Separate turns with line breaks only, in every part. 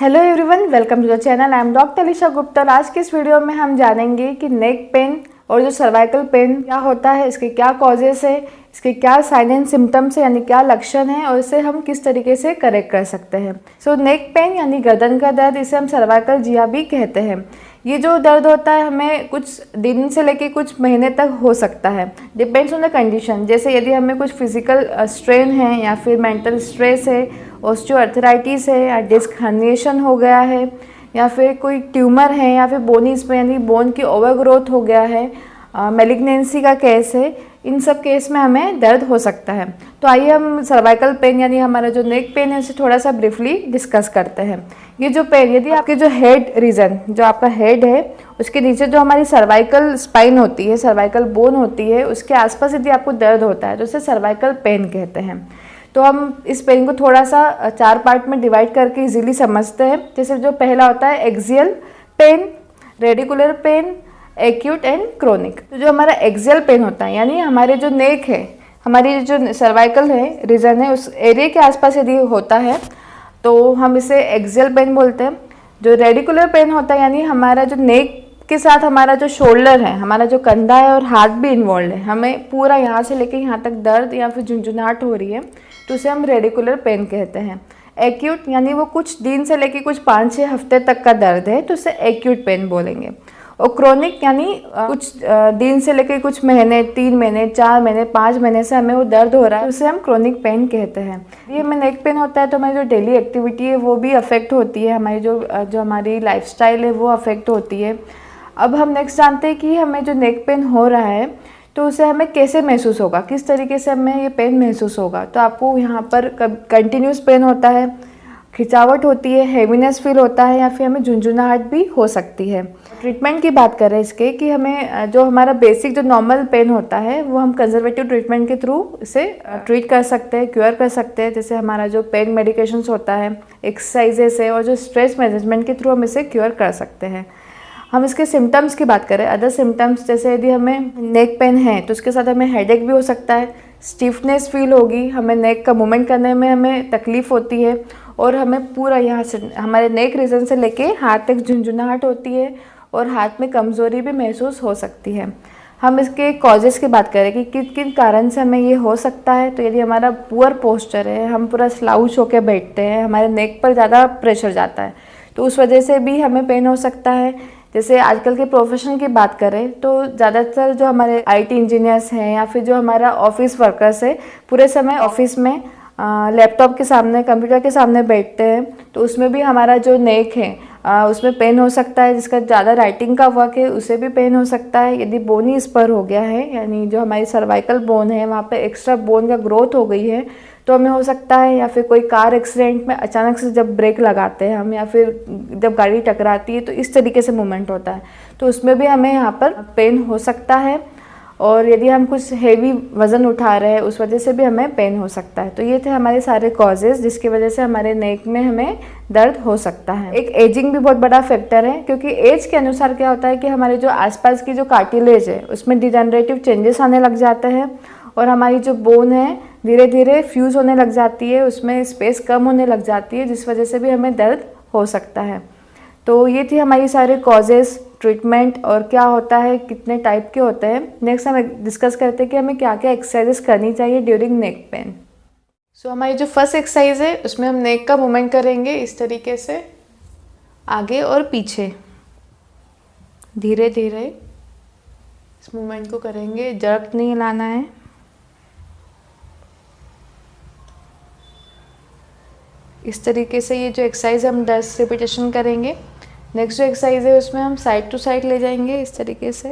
Hello everyone, welcome to the channel. I am doctor Alisha Gupta. आज की इस वीडियो में हम जानेंगे कि नेक पेन और जो सर्वाइकल पेन क्या होता है, इसके क्या कॉजेस है, इसके क्या साइन एंड सिम्टम्स है यानी क्या लक्षण है और इसे हम किस तरीके से करेक्ट कर सकते हैं। सो नेक पेन यानी गर्दन का दर्द, इसे हम सर्वाइकल जिया भी कहते हैं। ये जो दर्द होता है हमें कुछ दिन से लेके कुछ महीने तक हो सकता है, डिपेंड्स ऑन द कंडीशन। जैसे यदि हमें कुछ फिजिकल स्ट्रेन है या फिर मेंटल स्ट्रेस है, ऑस्टियोआर्थराइटिस है या डिस्क हर्निएशन हो गया है या फिर कोई ट्यूमर है या फिर बोनी स्प्रेन यानी बोन की ओवरग्रोथ हो गया है, मेलिग्नेंसी का केस है, इन सब केस में हमें दर्द हो सकता है। तो आइए हम सर्वाइकल पेन यानी हमारा जो नेक पेन है उसे थोड़ा सा ब्रीफली डिस्कस करते हैं। ये जो पेन, यदि आपके जो हेड रीजन, जो आपका हेड है उसके नीचे जो हमारी सर्वाइकल स्पाइन होती है, सर्वाइकल बोन होती है, उसके आसपास यदि आपको दर्द होता है तो उसे सर्वाइकल पेन कहते हैं। तो हम इस पेन को थोड़ा सा 4 पार्ट में डिवाइड करके इजीली समझते हैं। जैसे जो पहला होता है axial pain, radicular pain, acute and chronic. तो जो हमारा एक्सियल पेन होता है यानी हमारे जो नेक है, हमारी जो सर्वाइकल है रीजन है, उस एरिया के आसपास यदि होता है तो हम इसे एक्सियल पेन बोलते हैं। जो रेडिकुलर पेन होता है यानी हमारा जो नेक के साथ हमारा जो शोल्डर है, हमारा जो कंधा है और हाथ भी इन्वॉल्व है, हमें पूरा यहाँ से लेके यहाँ तक दर्द या फिर झुंझुनाहट हो रही है तो उसे हम रेडिकुलर पेन कहते हैं। एक्यूट यानी वो कुछ दिन से लेके कुछ 5-6 हफ्ते तक का दर्द है तो उसे एक्यूट पेन बोलेंगे। और क्रोनिक यानी कुछ दिन से लेके कुछ महीने, 3 महीने, 4 महीने, 5 महीने से हमें वो दर्द हो रहा है, उसे हम क्रोनिक पेन कहते हैं। ये हमें नेक पेन होता है तो हमारी जो डेली एक्टिविटी है वो भी अफेक्ट होती है, हमारी जो हमारी लाइफस्टाइल है वो अफेक्ट होती है। अब हम नेक्स्ट जानते हैं कि हमें जो नेक पेन हो रहा है तो उसे हमें कैसे महसूस होगा, किस तरीके से हमें ये पेन महसूस होगा। तो आपको यहाँ पर कंटिन्यूस पेन होता है, खिंचावट होती है, हेवीनेस फील होता है या फिर हमें झुंझुनाहट भी हो सकती है। ट्रीटमेंट की बात करें इसके कि हमें जो हमारा बेसिक जो नॉर्मल पेन होता है वो हम कंजर्वेटिव ट्रीटमेंट के थ्रू इसे ट्रीट कर सकते हैं, क्योर कर सकते हैं। जैसे हमारा जो पेन मेडिकेशंस होता है, एक्सरसाइजेस है और जो स्ट्रेस मैनेजमेंट के थ्रू हम इसे क्योर कर सकते हैं। हम इसके सिम्टम्स की बात करें, अदर सिम्टम्स जैसे यदि हमें नेक पेन है तो उसके साथ हमें हेडेक भी हो सकता है, स्टिफनेस फील होगी, हमें नेक का मूवमेंट करने में हमें तकलीफ होती है और हमें पूरा यहाँ से हमारे नेक रीजन से लेके हाथ तक झुंझुनाहट होती है और हाथ में कमज़ोरी भी महसूस हो सकती है। हम इसके कॉजेज़ की बात करें कि किन किन कारण से हमें ये हो सकता है, तो यदि हमारा पुअर पोस्चर है, हम पूरा स्लाउच होकर बैठते हैं, हमारे नेक पर ज़्यादा प्रेशर जाता है तो उस वजह से भी हमें पेन हो सकता है। जैसे आजकल के प्रोफेशन की बात करें तो ज़्यादातर जो हमारे आईटी इंजीनियर्स हैं या फिर जो हमारा ऑफिस वर्कर्स है, पूरे समय ऑफिस में लैपटॉप के सामने, कंप्यूटर के सामने बैठते हैं तो उसमें भी हमारा जो नेक है उसमें पेन हो सकता है। जिसका ज़्यादा राइटिंग का वर्क है उसे भी पेन हो सकता है। यदि बोनी स्पर हो गया है यानी जो हमारी सर्वाइकल बोन है वहाँ पे एक्स्ट्रा बोन का ग्रोथ हो गई है तो हमें हो सकता है। या फिर कोई कार एक्सीडेंट में अचानक से जब ब्रेक लगाते हैं हम या फिर जब गाड़ी टकराती है तो इस तरीके से मूवमेंट होता है तो उसमें भी हमें यहाँ पर पेन हो सकता है। और यदि हम कुछ हेवी वज़न उठा रहे हैं उस वजह से भी हमें पेन हो सकता है। तो ये थे हमारे सारे कॉजेज़ जिसकी वजह से हमारे नेक में हमें दर्द हो सकता है। एक एजिंग भी बहुत बड़ा फैक्टर है क्योंकि एज के अनुसार क्या होता है कि हमारे जो आसपास की जो कार्टिलेज है उसमें डिजेनरेटिव चेंजेस आने लग जाते हैं और हमारी जो बोन है धीरे धीरे फ्यूज़ होने लग जाती है, उसमें स्पेस कम होने लग जाती है जिस वजह से भी हमें दर्द हो सकता है। तो ये थी हमारी सारे कॉजेज़, ट्रीटमेंट और क्या होता है, कितने टाइप के होते हैं। नेक्स्ट हम डिस्कस करते हैं कि हमें क्या क्या एक्सरसाइजेस करनी चाहिए ड्यूरिंग नेक पेन। सो हमारी जो फर्स्ट एक्सरसाइज है उसमें हम नेक का मूवमेंट करेंगे इस तरीके से आगे और पीछे, धीरे धीरे इस मूवमेंट को करेंगे, जर्क नहीं लाना है। इस तरीके से ये जो एक्सरसाइज है हम 10 रिपीटेशन करेंगे। नेक्स्ट जो एक्सरसाइज है उसमें हम साइड टू साइड ले जाएंगे इस तरीके से।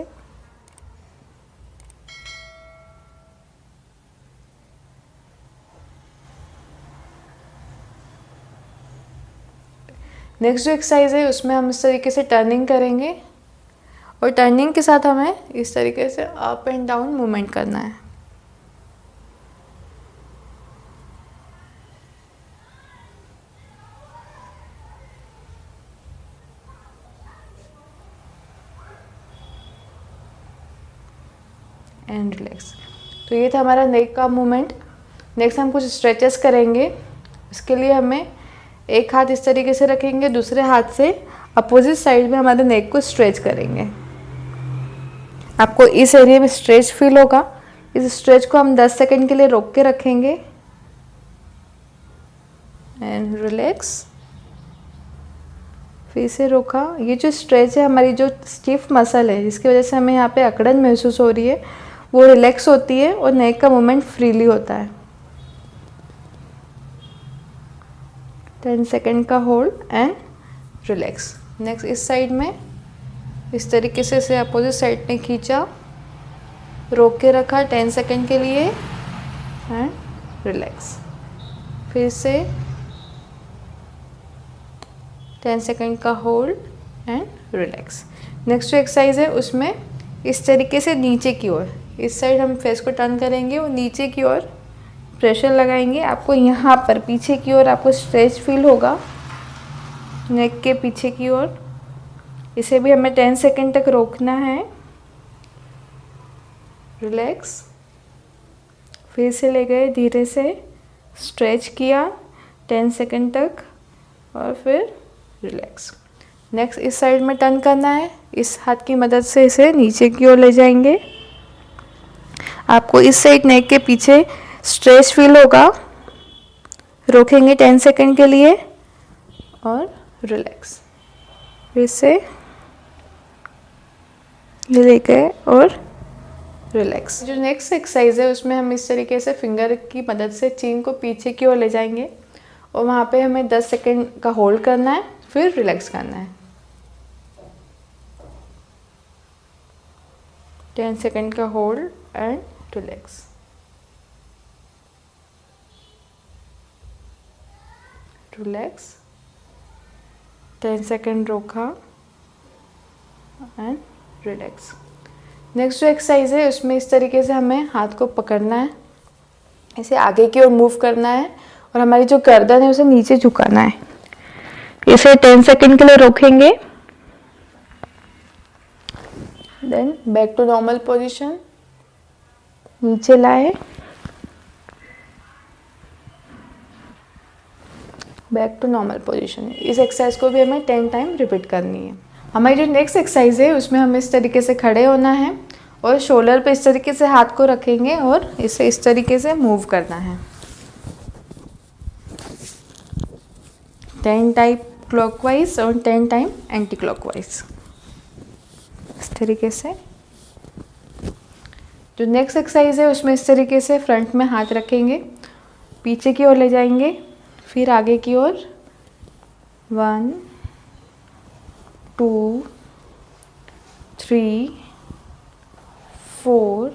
नेक्स्ट जो एक्सरसाइज है उसमें हम इस तरीके से टर्निंग करेंगे और टर्निंग के साथ हमें इस तरीके से अप एंड डाउन मूवमेंट करना है। And relax. तो ये था हमारा नेक का मूवमेंट। नेक्स्ट हम कुछ स्ट्रेचेस करेंगे। इसके लिए हमें एक हाथ इस तरीके से रखेंगे, दूसरे हाथ से अपोजिट साइड में हमारे नेक को स्ट्रेच करेंगे। आपको इस एरिया में स्ट्रेच फील होगा। इस स्ट्रेच को हम 10 सेकंड के लिए रोक के रखेंगे एंड रिलैक्स। फिर से रोका। ये जो स्ट्रेच है, हमारी जो स्टिफ मसल है जिसकी वजह से हमें यहाँ पे अकड़न महसूस हो रही है, वो रिलैक्स होती है और नेक का मूवमेंट फ्रीली होता है। 10 सेकंड का होल्ड एंड रिलैक्स। नेक्स्ट इस साइड में इस तरीके से इसे अपोजिट साइड में खींचा, रोक के रखा 10 सेकंड के लिए एंड रिलैक्स। फिर से 10 सेकंड का होल्ड एंड रिलैक्स। नेक्स्ट जो एक्सरसाइज है उसमें इस तरीके से नीचे की ओर, इस साइड हम फेस को टर्न करेंगे और नीचे की ओर प्रेशर लगाएंगे। आपको यहाँ पर पीछे की ओर आपको स्ट्रेच फील होगा नेक के पीछे की ओर। इसे भी हमें 10 सेकंड तक रोकना है। रिलैक्स। फिर से ले गए, धीरे से स्ट्रेच किया 10 सेकंड तक और फिर रिलैक्स। नेक्स्ट इस साइड में टर्न करना है। इस हाथ की मदद से इसे नीचे की ओर ले जाएंगे। आपको इस साइड नेक के पीछे स्ट्रेच फील होगा। रोकेंगे 10 सेकंड के लिए और रिलैक्स। फिर से ये ले गए और रिलैक्स। जो नेक्स्ट एक्सरसाइज है उसमें हम इस तरीके से फिंगर की मदद से चीन को पीछे की ओर ले जाएंगे और वहाँ पे हमें 10 सेकंड का होल्ड करना है, फिर रिलैक्स करना है। 10 सेकंड का hold and relax. Relax. 10 second रोका एंड रिलैक्स। नेक्स्ट जो एक्सरसाइज है उसमें इस तरीके से हमें हाथ को पकड़ना है, इसे आगे की ओर मूव करना है और हमारी जो गर्दन है उसे नीचे झुकाना है। इसे 10 सेकंड के लिए रोकेंगे। Then back to normal position, नीचे लाए, बैक टू नॉर्मल पोजीशन। इस एक्सरसाइज को भी हमें 10 टाइम रिपीट करनी है। हमारी जो नेक्स्ट एक्सरसाइज है उसमें हमें इस तरीके से खड़े होना है और शोल्डर पे इस तरीके से हाथ को रखेंगे और इसे इस तरीके से मूव करना है। 10 टाइम क्लॉकवाइज और 10 टाइम एंटी क्लॉकवाइज, इस तरीके से। जो नेक्स्ट एक्सरसाइज है उसमें इस तरीके से फ्रंट में हाथ रखेंगे, पीछे की ओर ले जाएंगे, फिर आगे की ओर 1 2 3 4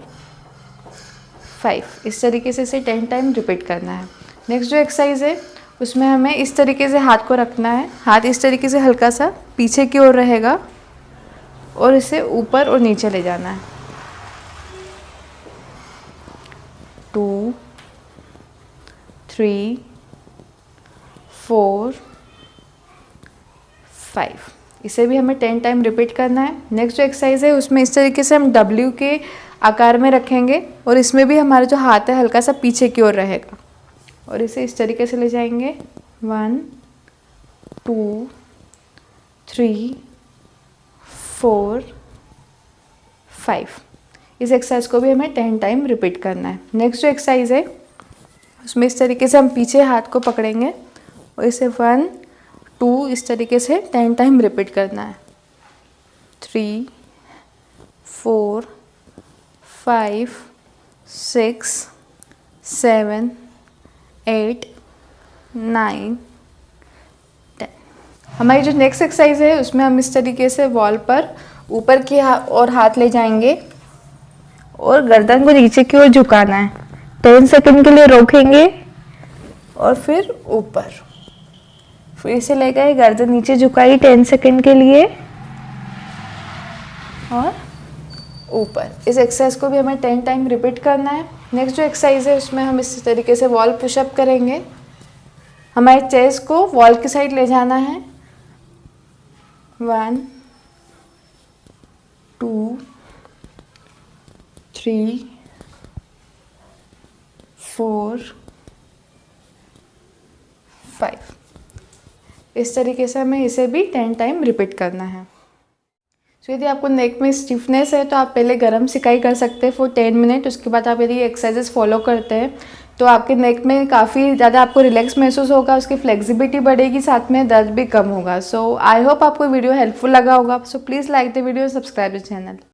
5, इस तरीके से इसे 10 टाइम रिपीट करना है। नेक्स्ट जो एक्सरसाइज है उसमें हमें इस तरीके से हाथ को रखना है। हाथ इस तरीके से हल्का सा पीछे की ओर रहेगा और इसे ऊपर और नीचे ले जाना है। 2 3 4 5, इसे भी हमें 10 टाइम रिपीट करना है। नेक्स्ट जो एक्सरसाइज है उसमें इस तरीके से हम W के आकार में रखेंगे और इसमें भी हमारा जो हाथ है हल्का सा पीछे की ओर रहेगा और इसे इस तरीके से ले जाएंगे। 1 2 3 4 5, इस एक्सरसाइज को भी हमें 10 टाइम रिपीट करना है। नेक्स्ट जो एक्सरसाइज है उसमें इस तरीके से हम पीछे हाथ को पकड़ेंगे और इसे 1 2 इस तरीके से 10 टाइम रिपीट करना है। 3 4 5 6 7 8 9 10। हमारी जो नेक्स्ट एक्सरसाइज है उसमें हम इस तरीके से वॉल पर ऊपर की और हाथ ले जाएंगे और गर्दन को नीचे की ओर झुकाना है। 10 सेकंड के लिए रोकेंगे और फिर ऊपर, फिर से ले गए, गर्दन नीचे झुकाई 10 सेकंड के लिए और ऊपर। इस एक्सरसाइज को भी हमें 10 टाइम रिपीट करना है। नेक्स्ट जो एक्सरसाइज है उसमें हम इस तरीके से वॉल पुशअप करेंगे। हमारे चेस्ट को वॉल की साइड ले जाना है। 1 2 3 4 5, इस तरीके से हमें इसे भी 10 टाइम रिपीट करना है। सो यदि आपको नेक में स्टिफनेस है तो आप पहले गर्म सिकाई कर सकते हैं फॉर 10 मिनट। उसके बाद आप यदि एक्सरसाइजेस फॉलो करते हैं तो आपके नेक में काफ़ी ज़्यादा आपको रिलैक्स महसूस होगा, उसकी फ्लेक्सिबिलिटी बढ़ेगी, साथ में दर्द भी कम होगा। सो आई होप आपको वीडियो हेल्पफुल लगा होगा। So please like the video, subscribe the channel.